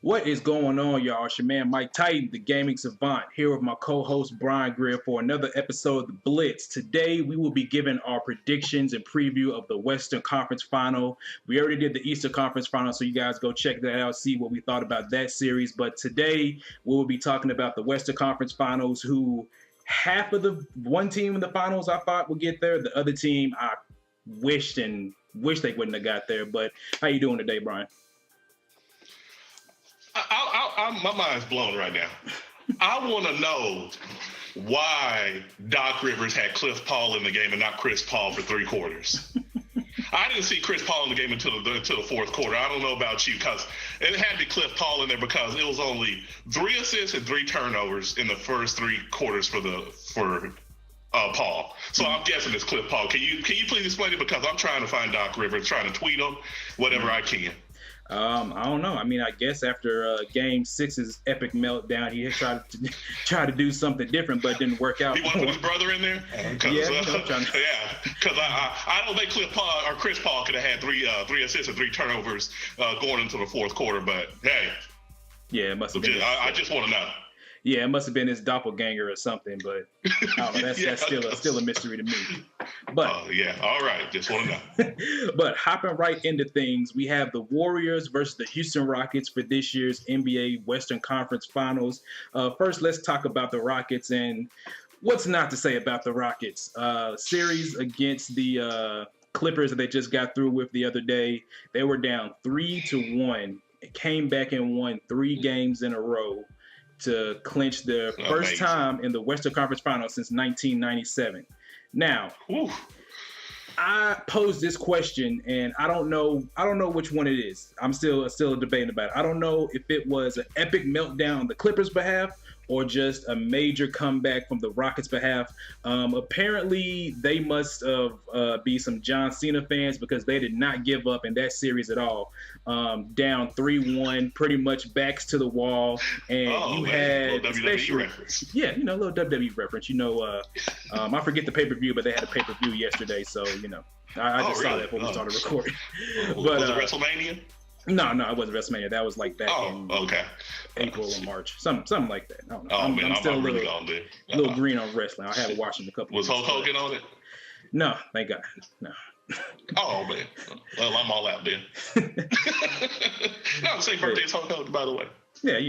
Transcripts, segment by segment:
What is going on, y'all? It's your man Mike Titan, the gaming savant, here with my co-host Bryan Greer for another episode of the Blitz. Today, we will be giving our predictions and preview of the Western Conference Final. We already did the Eastern Conference Final, so you guys go check that out, see what we thought about that series. But today, we will be talking about the Western Conference Finals, who half of the one team in the finals I thought would get there. The other team, I wish they wouldn't have got there. But how you doing today, Bryan? My mind's blown right now. I want to know why Doc Rivers had Cliff Paul in the game and not Chris Paul for 3 quarters. I didn't see Chris Paul in the game until the fourth quarter. I don't know about you, because it had to be Cliff Paul in there because it was only 3 assists and 3 turnovers in the first 3 quarters for Paul. So I'm guessing it's Cliff Paul. Can you please explain it, because I'm trying to find Doc Rivers, trying to tweet him, whatever I can. I don't know. I mean, I guess after Game 6's epic meltdown, he had tried to do something different, but it didn't work out. He wanted to put his brother in there? Because I don't think Cliff Paul or Chris Paul could have had 3 assists and 3 turnovers going into the fourth quarter, but hey. Yeah, it must have been. I just want to know. Yeah, it must have been his doppelganger or something, but I don't know, that's still a mystery to me. But all right, just want to know. But hopping right into things, we have the Warriors versus the Houston Rockets for this year's NBA Western Conference Finals. First, let's talk about the Rockets and what's not to say about the Rockets. Series against the Clippers that they just got through with the other day. They were down 3-1, came back and won 3 games in a row to clinch their first time in the Western Conference Finals since 1997. Now, I posed this question, and I don't know which one it is. I'm still debating about it. I don't know if it was an epic meltdown on the Clippers' behalf or just a major comeback from the Rockets' behalf. Apparently, they must be some John Cena fans, because they did not give up in that series at all. Down 3-1, pretty much backs to the wall, and you had little WWE reference. Yeah, a little WWE reference. I forget the pay-per-view, but they had a pay-per-view yesterday, so I just saw that before we started recording. But was it WrestleMania? No, it wasn't WrestleMania. That was like back in April or March, something like that. I don't know. I'm still a little green on wrestling. I haven't watched it in a couple. Was Hulk Hogan on it? No, thank God, no. Oh man, well, I'm all out then. No, same birthday as Hulk Hogan, by the way. Yeah,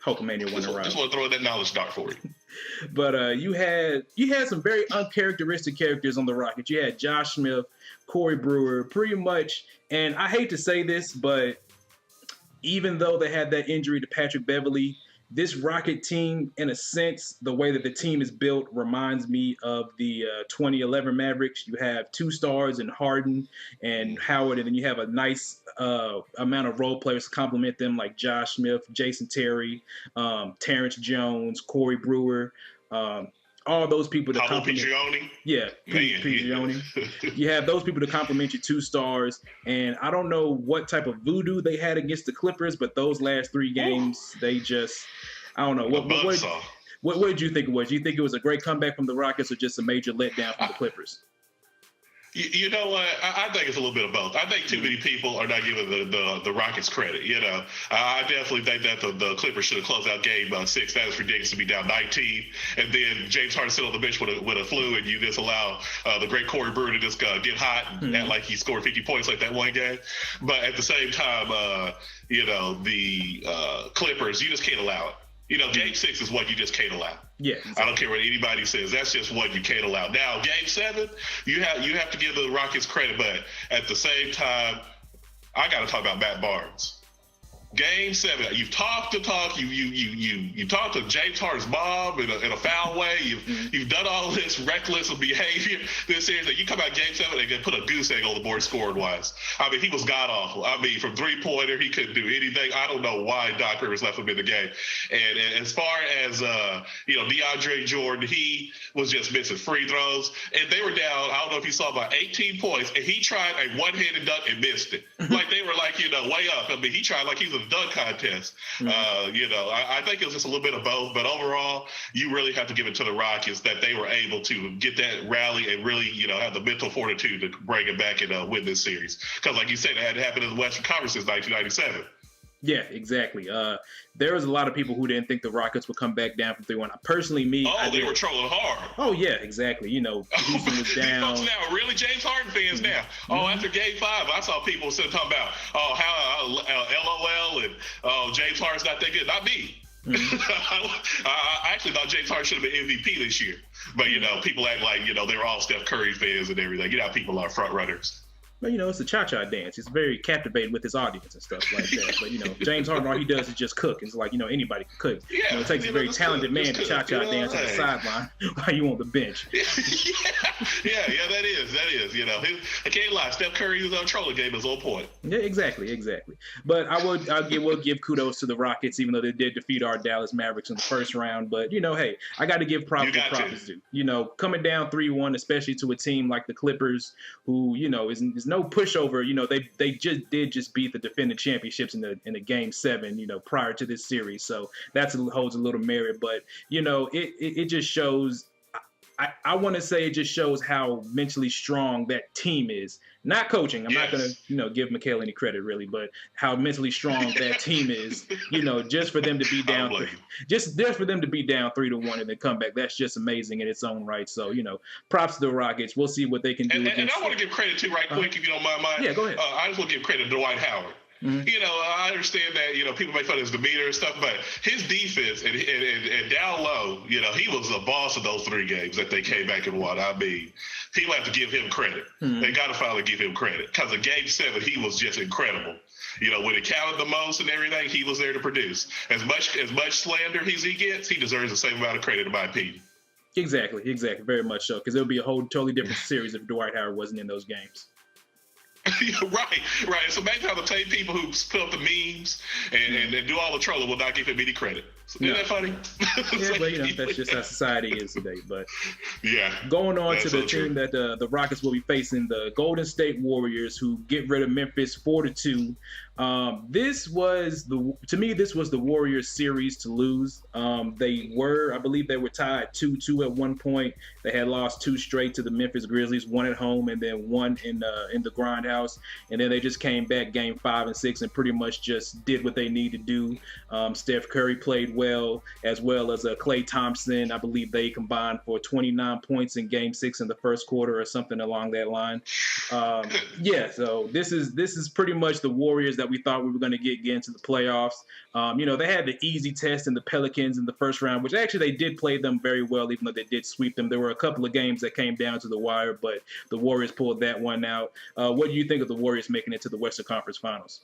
Hulkamania went around. Just want to throw that knowledge dart for you. But you had some very uncharacteristic characters on the Rockets. You had Josh Smith, Corey Brewer, pretty much. And I hate to say this, but even though they had that injury to Patrick Beverley, this Rocket team, in a sense, the way that the team is built reminds me of the 2011 Mavericks. You have 2 stars in Harden and Howard, and then you have a nice amount of role players to complement them, like Josh Smith, Jason Terry, Terrence Jones, Corey Brewer. All those people to complement. Yeah, Pigioni. You have those people to complement your 2 stars, and I don't know what type of voodoo they had against the Clippers, but those last 3 games, they just, I don't know. What did you think it was? Do you think it was a great comeback from the Rockets, or just a major letdown from the Clippers? You know what? I think it's a little bit of both. I think too many people are not giving the Rockets credit. I definitely think that the Clippers should have closed out Game 6. That is ridiculous to be down 19, and then James Harden sit on the bench with a flu, and you just allow the great Corey Brewer to just get hot and act like he scored 50 points like that one game. But at the same time, the Clippers, you just can't allow it. Game 6 is what you just can't allow. Yeah, exactly. I don't care what anybody says. That's just what you can't allow. Now, Game 7, you have to give the Rockets credit, but at the same time, I got to talk about Matt Barnes. Game 7, you've talked, you talked to James Harden's mom in a foul way. You've done all this reckless behavior this series. That you come out Game 7 and they put a goose egg on the board scoring wise. I mean, he was god awful. I mean, from 3-pointer, he couldn't do anything. I don't know why Doc Rivers left him in the game. And as far as DeAndre Jordan, he was just missing free throws, and they were down. I don't know if you saw about 18 points, and he tried a one-handed dunk and missed it. Like they were way up. I mean, he tried like he was a dunk contest. I think it was just a little bit of both, but overall, you really have to give it to the Rockets that they were able to get that rally and really, have the mental fortitude to bring it back and win this series. Because, like you said, it had happened in the Western Conference since 1997. Yeah, exactly. There was a lot of people who didn't think the Rockets would come back down from 3-1. Personally, me, Oh, I they did. were trolling hard. Oh yeah, exactly. Houston was down. Folks now, really, James Harden fans now. Oh, after Game 5, I saw people still talking about, oh, how LOL and James Harden's not that good. Not me. I actually thought James Harden should have been MVP this year. But, people act like, they were all Steph Curry fans and everything. You know how people are front runners. But, it's a cha-cha dance. It's very captivating with his audience and stuff like that. But, James Harden, all he does is just cook. It's like, anybody can cook. Yeah, it takes a very talented man to cha-cha dance on the sideline while you on the bench. yeah, that is. I can't lie. Steph Curry's trolling game is on point. Yeah, exactly. But I will give kudos to the Rockets, even though they did defeat our Dallas Mavericks in the first round. But, hey, I got to give props to props due. Coming down 3-1, especially to a team like the Clippers, who, is no pushover. They just beat the defending championships in the Game 7, prior to this series. So that holds a little merit. But, it just shows. I want to say it just shows how mentally strong that team is. Not coaching. I'm not going to, give Mikal any credit really, but how mentally strong that team is. Just for them to be down, just for them to be down 3-1 and then come back. That's just amazing in its own right. So props to the Rockets. We'll see what they can do. And I want to give credit too, right quick, if you don't mind. Yeah, go ahead. I just want to give credit to Dwight Howard. Mm-hmm. I understand that, people make fun of his demeanor and stuff, but his defense and down low, he was a boss of those 3 games that they came back and won. I mean, people have to give him credit. Mm-hmm. They got to finally give him credit because in Game 7, he was just incredible. When it counted the most and everything, he was there to produce. As much slander as he gets, he deserves the same amount of credit, in my opinion. Exactly. Very much so, because it would be a whole totally different series if Dwight Howard wasn't in those games. Right. So imagine how the same people who put up the memes and do all the trolling will not give him any credit. Isn't that funny? Yeah, but that's just how society is today. But yeah, going on to the team that the Rockets will be facing, the Golden State Warriors, who get rid of Memphis 4-2. This was the Warriors series to lose. I believe they were tied 2-2 at one point. They had lost 2 straight to the Memphis Grizzlies, 1 at home and then 1 in the Grindhouse. And then they just came back Game 5 and 6 and pretty much just did what they needed to do. Steph Curry played well as Klay Thompson. I believe they combined for 29 points in Game 6 in the first quarter or something along that line. So this is pretty much the Warriors that we thought we were going to get into the playoffs. They had the easy test in the Pelicans in the first round, which actually they did play them very well, even though they did sweep them. There were a couple of games that came down to the wire, but the Warriors pulled that one out. What do you think of the Warriors making it to the Western Conference Finals?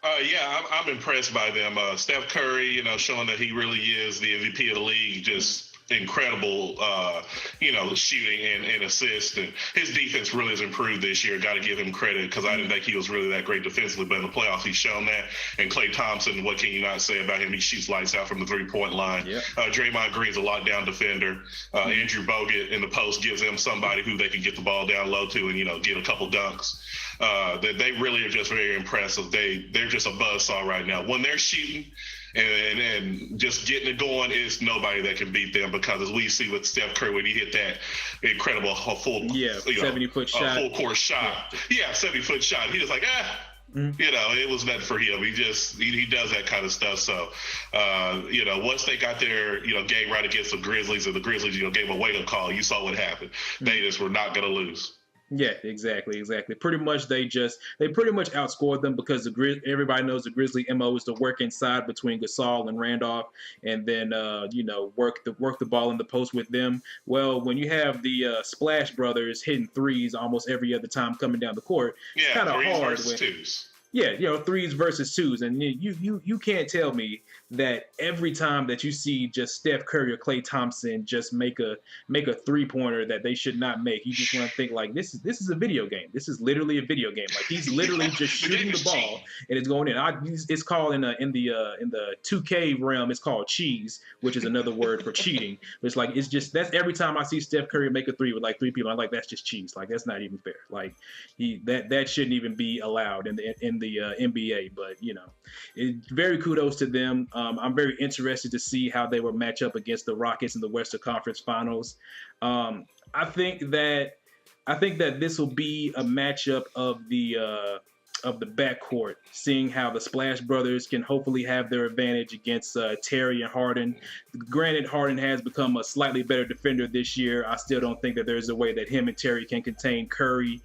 I'm impressed by them. Steph Curry, showing that he really is the MVP of the league, just incredible, shooting and assists. And his defense really has improved this year. Got to give him credit because I didn't think he was really that great defensively, but in the playoffs he's shown that. And Klay Thompson, what can you not say about him? He shoots lights out from the 3-point line. Yep. Draymond Green's a lockdown defender. Andrew Bogut in the post gives them somebody who they can get the ball down low to and, get a couple dunks. They really are just very impressive. They're just a buzzsaw right now. When they're shooting and just getting it going, it's nobody that can beat them because as we see with Steph Curry when he hit that incredible full 70-foot shot, full court shot. Yeah, 70-foot shot. He was like, it was nothing for him. He does that kind of stuff. So, once they got their, game right against the Grizzlies and the Grizzlies, gave them a wake-up call, you saw what happened. They just were not going to lose. Yeah, exactly. Pretty much they pretty much outscored them because everybody knows the Grizzly MO is to work inside between Gasol and Randolph, and then work the ball in the post with them. Well, when you have the Splash Brothers hitting threes almost every other time coming down the court, it's kind of hard. Twos. Yeah, 3s versus 2s, and you can't tell me that every time that you see just Steph Curry or Klay Thompson just make a 3-pointer that they should not make, you just want to think like this is a video game. This is literally a video game. Like he's literally just shooting the ball and it's going in. It's called in the 2K realm, it's called cheese, which is another word for cheating. But it's just that's every time I see Steph Curry make a 3 with like 3 people, I'm like that's just cheese. Like that's not even fair. Like that shouldn't even be allowed in the NBA. But very kudos to them. I'm very interested to see how they will match up against the Rockets in the Western Conference Finals. I think that this will be a matchup of the of the backcourt, seeing how the Splash Brothers can hopefully have their advantage against Terry and Harden. Granted, Harden has become a slightly better defender this year. I still don't think that there's a way that him and Terry can contain Curry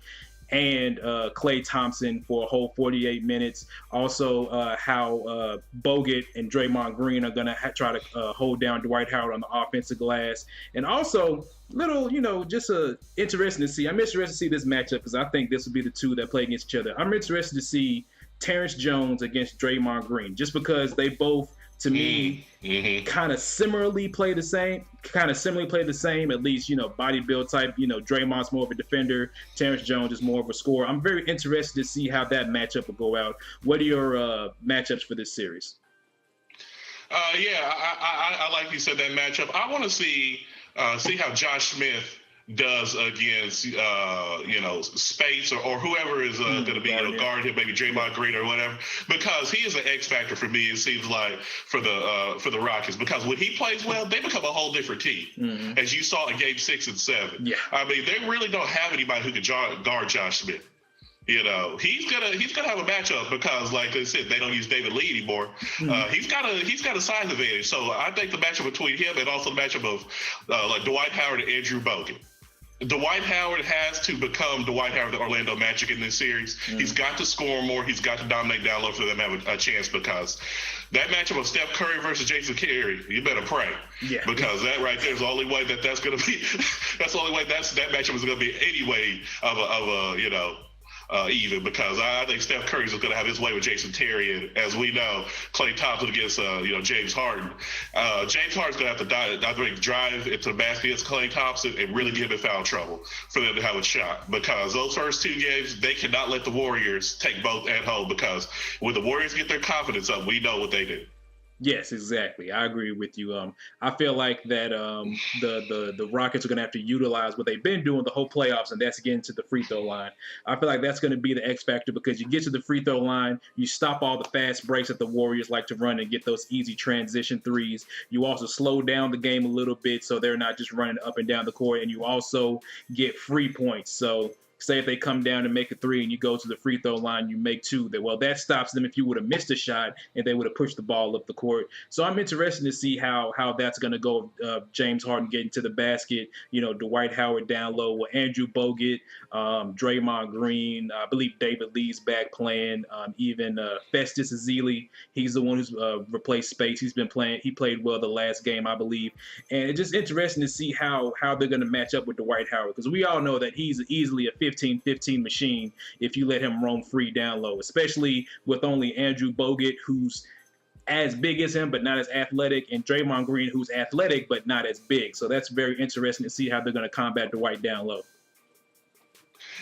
and Klay Thompson for a whole 48 minutes. Also, how Bogut and Draymond Green are going to try to hold down Dwight Howard on the offensive glass. And also, just interesting to see. I'm interested to see this matchup because I think this will be the two that play against each other. I'm interested to see Terrence Jones against Draymond Green, just because they both, to me, kind of similarly play the same. At least, body build type. Draymond's more of a defender. Terrence Jones is more of a scorer. I'm very interested to see how that matchup will go out. What are your matchups for this series? I like you said that matchup. I want to see how Josh Smith does against Space or whoever is going to be guard him, maybe Draymond Green or whatever, because he is an X factor for me. It seems like for the Rockets, because when he plays well, they become a whole different team, as you saw in Game 6 and 7. Yeah, I mean, they really don't have anybody who can guard Josh Smith. He's gonna have a matchup because, like I said, they don't use David Lee anymore. He's got a size advantage. So I think the matchup between him and also the matchup of like Dwight Howard and Andrew Bogut. Dwight Howard has to become Dwight Howard, the Orlando Magic in this series. He's got to score more. He's got to dominate down low for them to have a chance, because that matchup of Steph Curry versus Jason Terry, you better pray. Yeah. Because that right there is the only way that's going to be. That's the only way that matchup is going to be anyway of a even, because I think Steph Curry is going to have his way with Jason Terry, and as we know, Klay Thompson against James Harden. James Harden's going to have to drive into the basket against Klay Thompson and really give him foul trouble for them to have a shot, because those first two games they cannot let the Warriors take both at home, because when the Warriors get their confidence up, we know what they do. Yes, exactly. I agree with you. I feel like that the Rockets are going to have to utilize what they've been doing the whole playoffs, and that's getting to the free throw line. I feel like that's going to be the X factor, because you get to the free throw line, you stop all the fast breaks that the Warriors like to run and get those easy transition threes. You also slow down the game a little bit so they're not just running up and down the court, and you also get free points. So say if they come down and make a three and you go to the free throw line, you make two, that stops them if you would have missed a shot and they would have pushed the ball up the court. So I'm interested to see how that's going to go. James Harden getting to the basket, Dwight Howard down low with Andrew Bogut, Draymond Green. I believe David Lee's back playing. Even Festus Ezeli, he's the one who's replaced Space. He's been playing. He played well the last game, I believe. And it's just interesting to see how they're going to match up with Dwight Howard, because we all know that he's easily a 15-15 machine if you let him roam free down low, especially with only Andrew Bogut, who's as big as him but not as athletic, and Draymond Green, who's athletic but not as big. So that's very interesting to see how they're going to combat Dwight down low.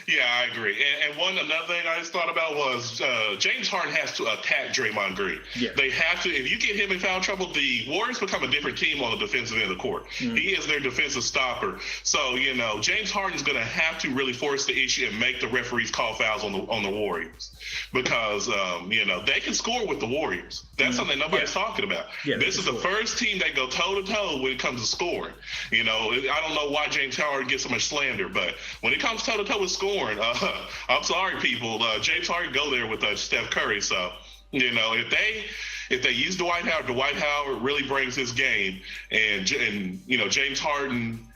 Yeah, I agree. And another thing I just thought about was James Harden has to attack Draymond Green. Yeah. They have to. If you get him in foul trouble, the Warriors become a different team on the defensive end of the court. He is their defensive stopper. So, James Harden's going to have to really force the issue and make the referees call fouls on the Warriors, because they can score with the Warriors. That's something nobody's talking about. Yeah, this is the first team that go toe-to-toe when it comes to scoring. I don't know why James Harden gets so much slander, but when it comes toe-to-toe with scoring, I'm sorry, people. James Harden go there with Steph Curry. So, if they use Dwight Howard really brings his game, and James Harden,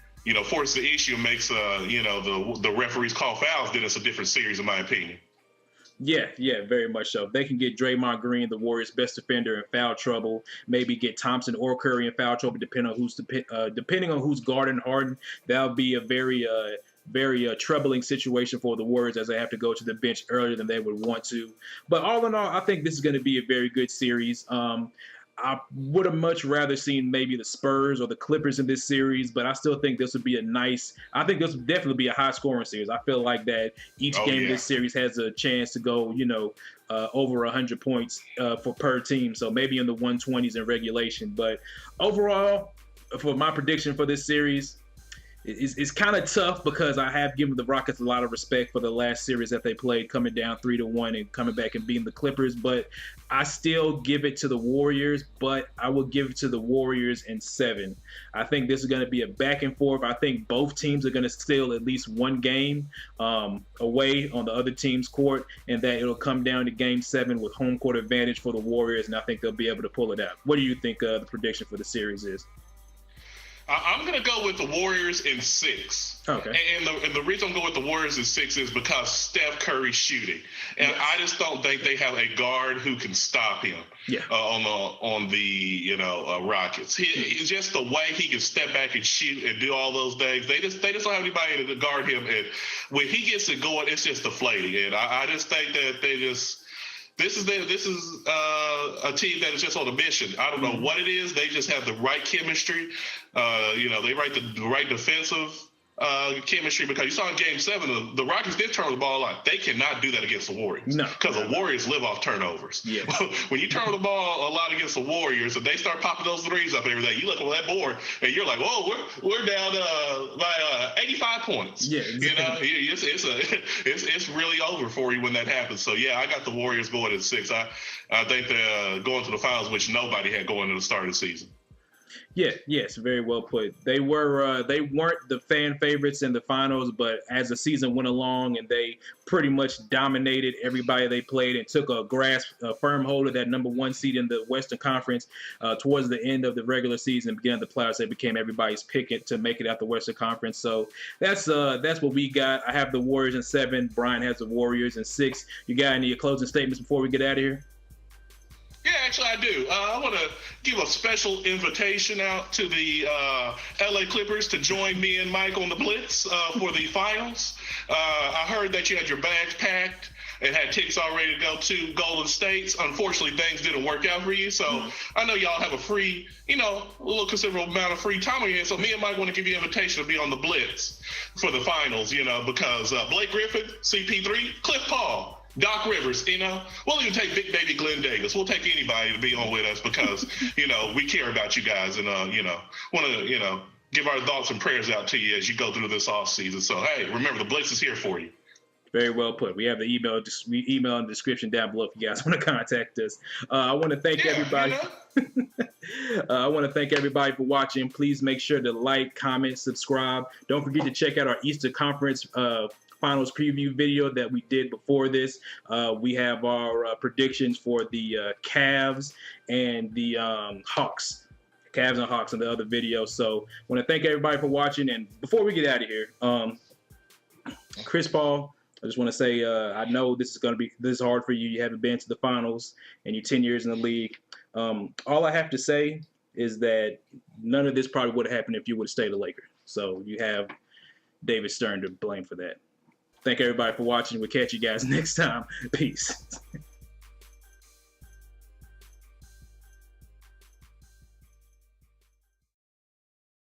forces the issue and makes the referees call fouls, then it's a different series, in my opinion. Yeah, very much so. If they can get Draymond Green, the Warriors' best defender, in foul trouble, maybe get Thompson or Curry in foul trouble, depending on who's guarding Harden, that'll be a very troubling situation for the Warriors, as they have to go to the bench earlier than they would want to. But all in all, I think this is going to be a very good series. I would have much rather seen maybe the Spurs or the Clippers in this series, but I still think this would be I think this would definitely be a high-scoring series. I feel like that each game of this series has a chance to go, over 100 points per team, so maybe in the 120s in regulation. But overall, for my prediction for this series, it's kind of tough because I have given the Rockets a lot of respect for the last series that they played, coming down 3-1 and coming back and beating the Clippers. But I still give it to the Warriors, but I will give it to the Warriors in 7. I think this is going to be a back and forth. I think both teams are going to steal at least one game away on the other team's court, and that it'll come down to Game 7 with home court advantage for the Warriors, and I think they'll be able to pull it out. What do you think the prediction for the series is? I'm going to go with the Warriors in 6. Okay. And the reason I'm going with the Warriors in 6 is because Steph Curry's shooting. And yes. I just don't think they have a guard who can stop him on the Rockets. It's just the way he can step back and shoot and do all those things. They just don't have anybody to guard him. And when he gets it going, it's just deflating. And I just think that they just – This is a team that is just on a mission. I don't know what it is. They just have the right chemistry. They write the right defensive chemistry, because you saw in Game 7, the Rockets did turn the ball a lot. They cannot do that against the Warriors. No. Because the Warriors live off turnovers. Yeah. When you turn the ball a lot against the Warriors and they start popping those threes up and everything, you look on that board and you're like, whoa, we're down by 85 points. Yeah, exactly. It's really over for you when that happens. So, yeah, I got the Warriors going at 6. I think they're going to the finals, which nobody had going to the start of the season. Yeah, yes, very well put. They weren't the fan favorites in the finals, but as the season went along and they pretty much dominated everybody they played and took a firm hold of that number 1 seed in the Western Conference towards the end of the regular season, beginning of the playoffs. They became everybody's pick to make it out the Western Conference. So that's what we got. I have the Warriors in 7. Bryan has the Warriors in 6. You got any closing statements before we get out of here? Yeah, actually, I do. I want to give a special invitation out to the LA Clippers to join me and Mike on the Blitz for the finals. I heard that you had your bags packed and had tickets all ready to go to Golden State. Unfortunately, things didn't work out for you. So I know y'all have a little considerable amount of free time on your hands. So me and Mike want to give you an invitation to be on the Blitz for the finals, because Blake Griffin, CP3, Cliff Paul, Doc Rivers, we'll even take Big Baby Glenn Davis. We'll take anybody to be on with us because, we care about you guys and, want to, give our thoughts and prayers out to you as you go through this off season. So, hey, remember, the Blitz is here for you. Very well put. We have the email in the description down below if you guys want to contact us. I want to thank everybody. I want to thank everybody for watching. Please make sure to like, comment, subscribe. Don't forget to check out our Eastern Conference finals preview video that we did before this. We have our predictions for the Cavs and the Hawks. Cavs and Hawks in the other video. So I want to thank everybody for watching. And before we get out of here, Chris Paul, I just want to say I know this is hard for you. You haven't been to the finals and you're 10 years in the league. All I have to say is that none of this probably would have happened if you would have stayed a Laker. So you have David Stern to blame for that. Thank everybody for watching. We'll catch you guys next time. Peace.